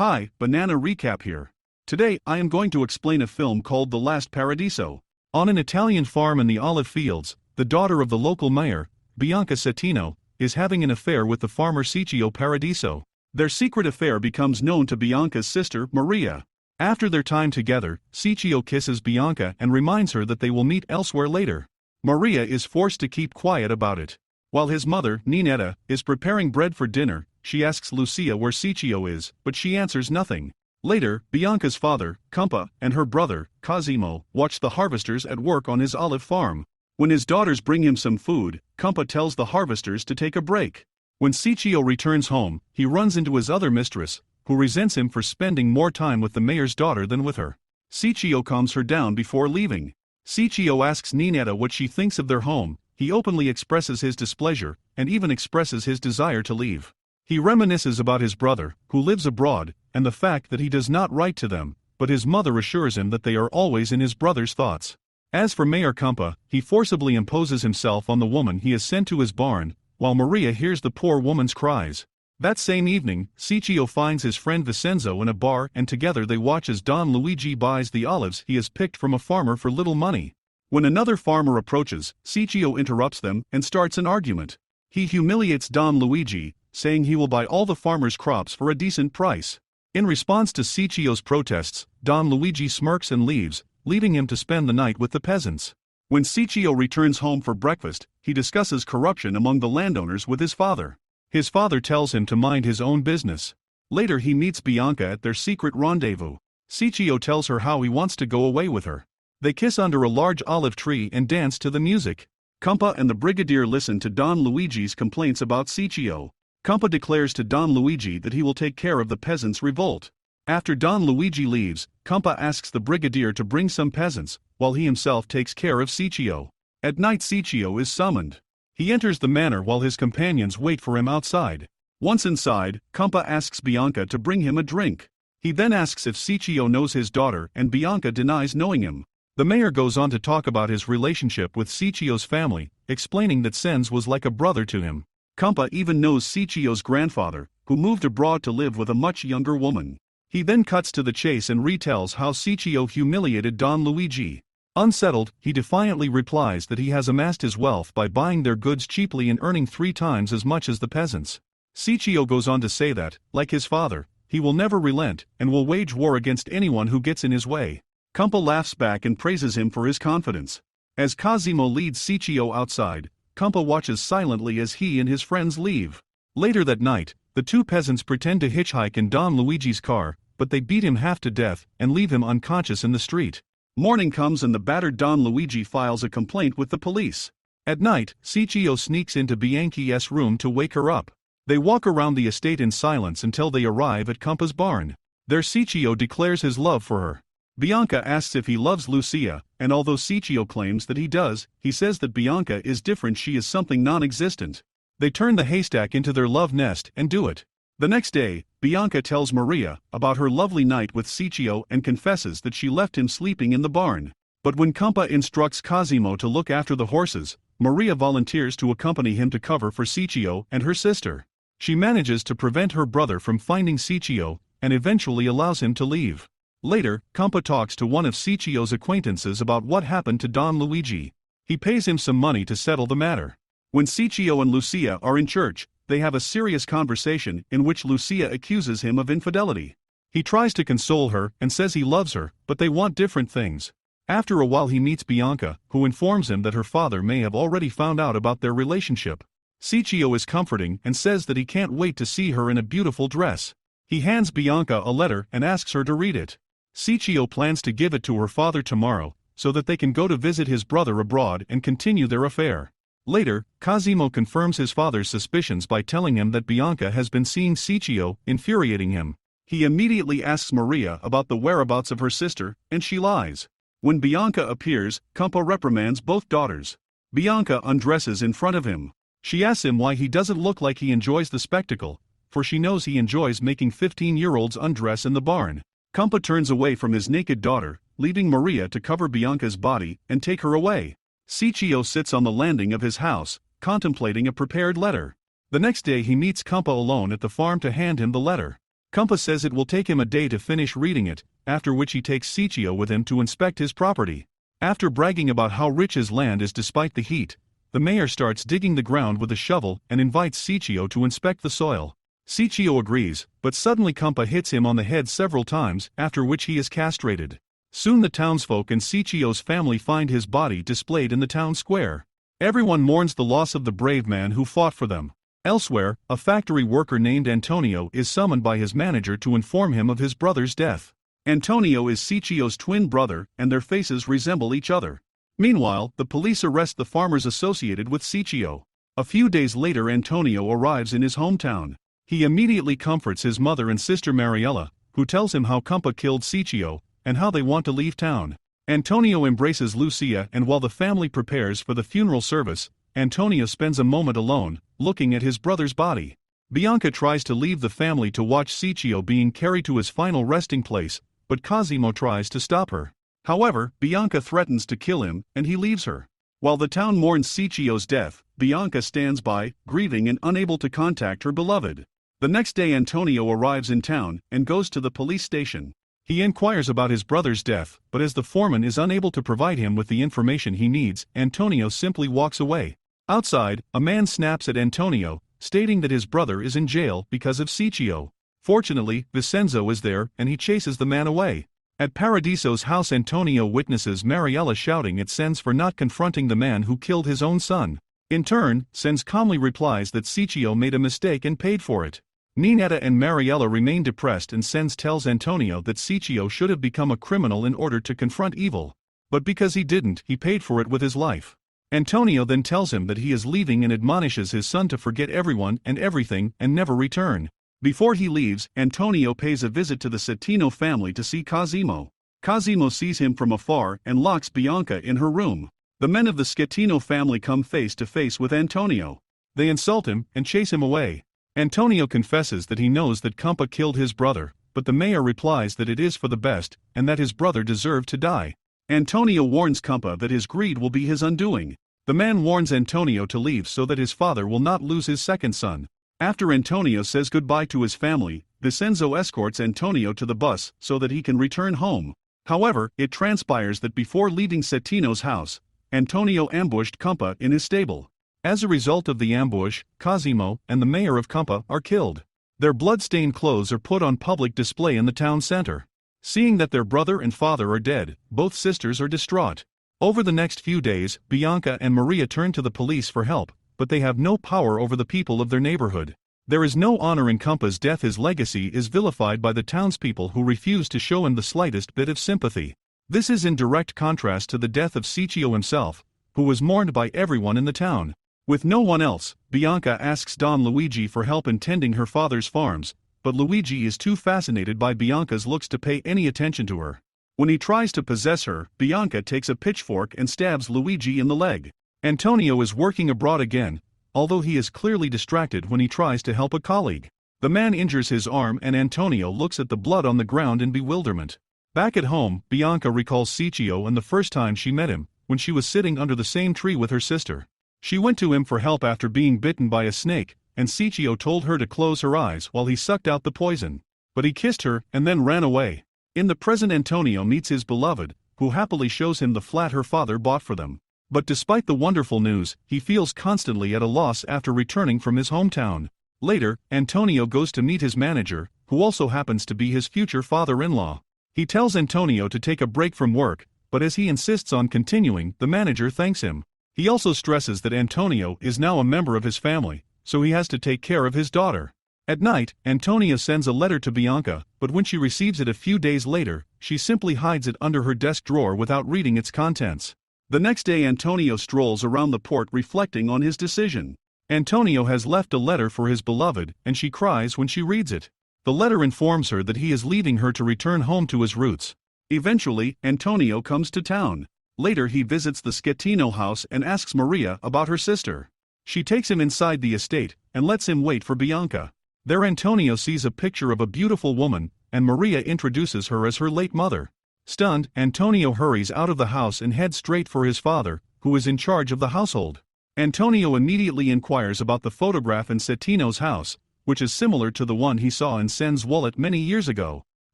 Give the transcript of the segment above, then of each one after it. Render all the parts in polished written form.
Hi, Banana Recap here. Today I am going to explain a film called The Last Paradiso. On an Italian farm in the olive fields, the daughter of the local mayor, Bianca Cettino, is having an affair with the farmer Ciccio Paradiso. Their secret affair becomes known to Bianca's sister, Maria. After their time together, Ciccio kisses Bianca and reminds her that they will meet elsewhere later. Maria is forced to keep quiet about it. While his mother, Ninetta, is preparing bread for dinner, she asks Lucia where Ciccio is, but she answers nothing. Later, Bianca's father, Cumpa, and her brother, Cosimo, watch the harvesters at work on his olive farm. When his daughters bring him some food, Cumpa tells the harvesters to take a break. When Ciccio returns home, he runs into his other mistress, who resents him for spending more time with the mayor's daughter than with her. Ciccio calms her down before leaving. Ciccio asks Ninetta what she thinks of their home. He openly expresses his displeasure, and even expresses his desire to leave. He reminisces about his brother, who lives abroad, and the fact that he does not write to them, but his mother assures him that they are always in his brother's thoughts. As for Mayor Cumpa, he forcibly imposes himself on the woman he has sent to his barn, while Maria hears the poor woman's cries. That same evening, Ciccio finds his friend Vincenzo in a bar and together they watch as Don Luigi buys the olives he has picked from a farmer for little money. When another farmer approaches, Ciccio interrupts them and starts an argument. He humiliates Don Luigi, saying he will buy all the farmer's crops for a decent price. In response to Ciccio's protests, Don Luigi smirks and leaves, leaving him to spend the night with the peasants. When Ciccio returns home for breakfast, he discusses corruption among the landowners with his father. His father tells him to mind his own business. Later he meets Bianca at their secret rendezvous. Ciccio tells her how he wants to go away with her. They kiss under a large olive tree and dance to the music. Cumpa and the brigadier listen to Don Luigi's complaints about Ciccio. Cumpa declares to Don Luigi that he will take care of the peasants' revolt. After Don Luigi leaves, Cumpa asks the brigadier to bring some peasants, while he himself takes care of Ciccio. At night Ciccio is summoned. He enters the manor while his companions wait for him outside. Once inside, Cumpa asks Bianca to bring him a drink. He then asks if Ciccio knows his daughter and Bianca denies knowing him. The mayor goes on to talk about his relationship with Ciccio's family, explaining that Sens was like a brother to him. Cumpa even knows Ciccio's grandfather, who moved abroad to live with a much younger woman. He then cuts to the chase and retells how Ciccio humiliated Don Luigi. Unsettled, he defiantly replies that he has amassed his wealth by buying their goods cheaply and earning 3 times as much as the peasants. Ciccio goes on to say that, like his father, he will never relent and will wage war against anyone who gets in his way. Cumpa laughs back and praises him for his confidence. As Cosimo leads Ciccio outside, Cumpa watches silently as he and his friends leave. Later that night, the two peasants pretend to hitchhike in Don Luigi's car, but they beat him half to death and leave him unconscious in the street. Morning comes and the battered Don Luigi files a complaint with the police. At night, Ciccio sneaks into Bianca's room to wake her up. They walk around the estate in silence until they arrive at Cumpa's barn. There Ciccio declares his love for her. Bianca asks if he loves Lucia, and although Ciccio claims that he does, he says that Bianca is different, she is something non-existent. They turn the haystack into their love nest and do it. The next day, Bianca tells Maria about her lovely night with Ciccio and confesses that she left him sleeping in the barn. But when Cumpa instructs Cosimo to look after the horses, Maria volunteers to accompany him to cover for Ciccio and her sister. She manages to prevent her brother from finding Ciccio, and eventually allows him to leave. Later, Cumpa talks to one of Ciccio's acquaintances about what happened to Don Luigi. He pays him some money to settle the matter. When Ciccio and Lucia are in church, they have a serious conversation in which Lucia accuses him of infidelity. He tries to console her and says he loves her, but they want different things. After a while he meets Bianca, who informs him that her father may have already found out about their relationship. Ciccio is comforting and says that he can't wait to see her in a beautiful dress. He hands Bianca a letter and asks her to read it. Ciccio plans to give it to her father tomorrow, so that they can go to visit his brother abroad and continue their affair. Later, Cosimo confirms his father's suspicions by telling him that Bianca has been seeing Ciccio, infuriating him. He immediately asks Maria about the whereabouts of her sister, and she lies. When Bianca appears, Cumpa reprimands both daughters. Bianca undresses in front of him. She asks him why he doesn't look like he enjoys the spectacle, for she knows he enjoys making 15-year-olds undress in the barn. Cumpa turns away from his naked daughter, leaving Maria to cover Bianca's body and take her away. Ciccio sits on the landing of his house, contemplating a prepared letter. The next day he meets Cumpa alone at the farm to hand him the letter. Cumpa says it will take him a day to finish reading it, after which he takes Ciccio with him to inspect his property. After bragging about how rich his land is despite the heat, the mayor starts digging the ground with a shovel and invites Ciccio to inspect the soil. Ciccio agrees, but suddenly Cumpa hits him on the head several times, after which he is castrated. Soon the townsfolk and Ciccio's family find his body displayed in the town square. Everyone mourns the loss of the brave man who fought for them. Elsewhere, a factory worker named Antonio is summoned by his manager to inform him of his brother's death. Antonio is Ciccio's twin brother, and their faces resemble each other. Meanwhile, the police arrest the farmers associated with Ciccio. A few days later Antonio arrives in his hometown. He immediately comforts his mother and sister Mariella, who tells him how Cumpa killed Ciccio, and how they want to leave town. Antonio embraces Lucia, and while the family prepares for the funeral service, Antonio spends a moment alone, looking at his brother's body. Bianca tries to leave the family to watch Ciccio being carried to his final resting place, but Cosimo tries to stop her. However, Bianca threatens to kill him, and he leaves her. While the town mourns Ciccio's death, Bianca stands by, grieving and unable to contact her beloved. The next day Antonio arrives in town, and goes to the police station. He inquires about his brother's death, but as the foreman is unable to provide him with the information he needs, Antonio simply walks away. Outside, a man snaps at Antonio, stating that his brother is in jail because of Ciccio. Fortunately, Vincenzo is there, and he chases the man away. At Paradiso's house Antonio witnesses Mariella shouting at Sens for not confronting the man who killed his own son. In turn, Sens calmly replies that Ciccio made a mistake and paid for it. Ninetta and Mariella remain depressed, and Sens tells Antonio that Ciccio should have become a criminal in order to confront evil. But because he didn't, he paid for it with his life. Antonio then tells him that he is leaving and admonishes his son to forget everyone and everything and never return. Before he leaves, Antonio pays a visit to the Cetino family to see Cosimo. Cosimo sees him from afar and locks Bianca in her room. The men of the Schettino family come face to face with Antonio. They insult him and chase him away. Antonio confesses that he knows that Cumpa killed his brother, but the mayor replies that it is for the best, and that his brother deserved to die. Antonio warns Cumpa that his greed will be his undoing. The man warns Antonio to leave so that his father will not lose his second son. After Antonio says goodbye to his family, Vincenzo escorts Antonio to the bus so that he can return home. However, it transpires that before leaving Cettino's house, Antonio ambushed Cumpa in his stable. As a result of the ambush, Cosimo and the mayor of Cumpa are killed. Their blood-stained clothes are put on public display in the town center. Seeing that their brother and father are dead, both sisters are distraught. Over the next few days, Bianca and Maria turn to the police for help, but they have no power over the people of their neighborhood. There is no honor in Cumpa's death. His legacy is vilified by the townspeople who refuse to show him the slightest bit of sympathy. This is in direct contrast to the death of Ciccio himself, who was mourned by everyone in the town. With no one else, Bianca asks Don Luigi for help in tending her father's farms, but Luigi is too fascinated by Bianca's looks to pay any attention to her. When he tries to possess her, Bianca takes a pitchfork and stabs Luigi in the leg. Antonio is working abroad again, although he is clearly distracted when he tries to help a colleague. The man injures his arm and Antonio looks at the blood on the ground in bewilderment. Back at home, Bianca recalls Ciccio and the first time she met him, when she was sitting under the same tree with her sister. She went to him for help after being bitten by a snake, and Ciccio told her to close her eyes while he sucked out the poison. But he kissed her and then ran away. In the present, Antonio meets his beloved, who happily shows him the flat her father bought for them. But despite the wonderful news, he feels constantly at a loss after returning from his hometown. Later, Antonio goes to meet his manager, who also happens to be his future father-in-law. He tells Antonio to take a break from work, but as he insists on continuing, the manager thanks him. He also stresses that Antonio is now a member of his family, so he has to take care of his daughter. At night, Antonio sends a letter to Bianca, but when she receives it a few days later, she simply hides it under her desk drawer without reading its contents. The next day Antonio strolls around the port reflecting on his decision. Antonio has left a letter for his beloved, and she cries when she reads it. The letter informs her that he is leaving her to return home to his roots. Eventually, Antonio comes to town. Later he visits the Schettino house and asks Maria about her sister. She takes him inside the estate, and lets him wait for Bianca. There Antonio sees a picture of a beautiful woman, and Maria introduces her as her late mother. Stunned, Antonio hurries out of the house and heads straight for his father, who is in charge of the household. Antonio immediately inquires about the photograph in Cettino's house, which is similar to the one he saw in Sen's wallet many years ago.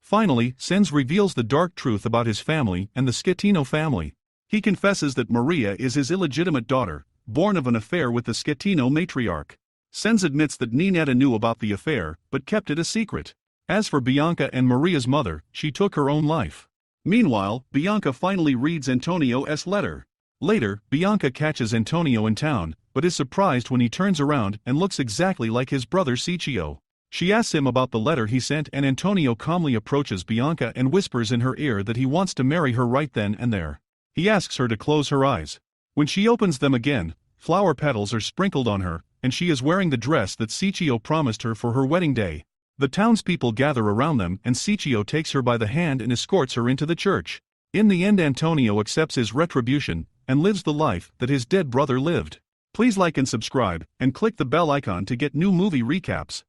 Finally, Sens reveals the dark truth about his family and the Schettino family. He confesses that Maria is his illegitimate daughter, born of an affair with the Schettino matriarch. Sens admits that Ninetta knew about the affair, but kept it a secret. As for Bianca and Maria's mother, she took her own life. Meanwhile, Bianca finally reads Antonio's letter. Later, Bianca catches Antonio in town, but is surprised when he turns around and looks exactly like his brother Ciccio. She asks him about the letter he sent, and Antonio calmly approaches Bianca and whispers in her ear that he wants to marry her right then and there. He asks her to close her eyes. When she opens them again, flower petals are sprinkled on her, and she is wearing the dress that Ciccio promised her for her wedding day. The townspeople gather around them, and Ciccio takes her by the hand and escorts her into the church. In the end, Antonio accepts his retribution and lives the life that his dead brother lived. Please like and subscribe, and click the bell icon to get new movie recaps.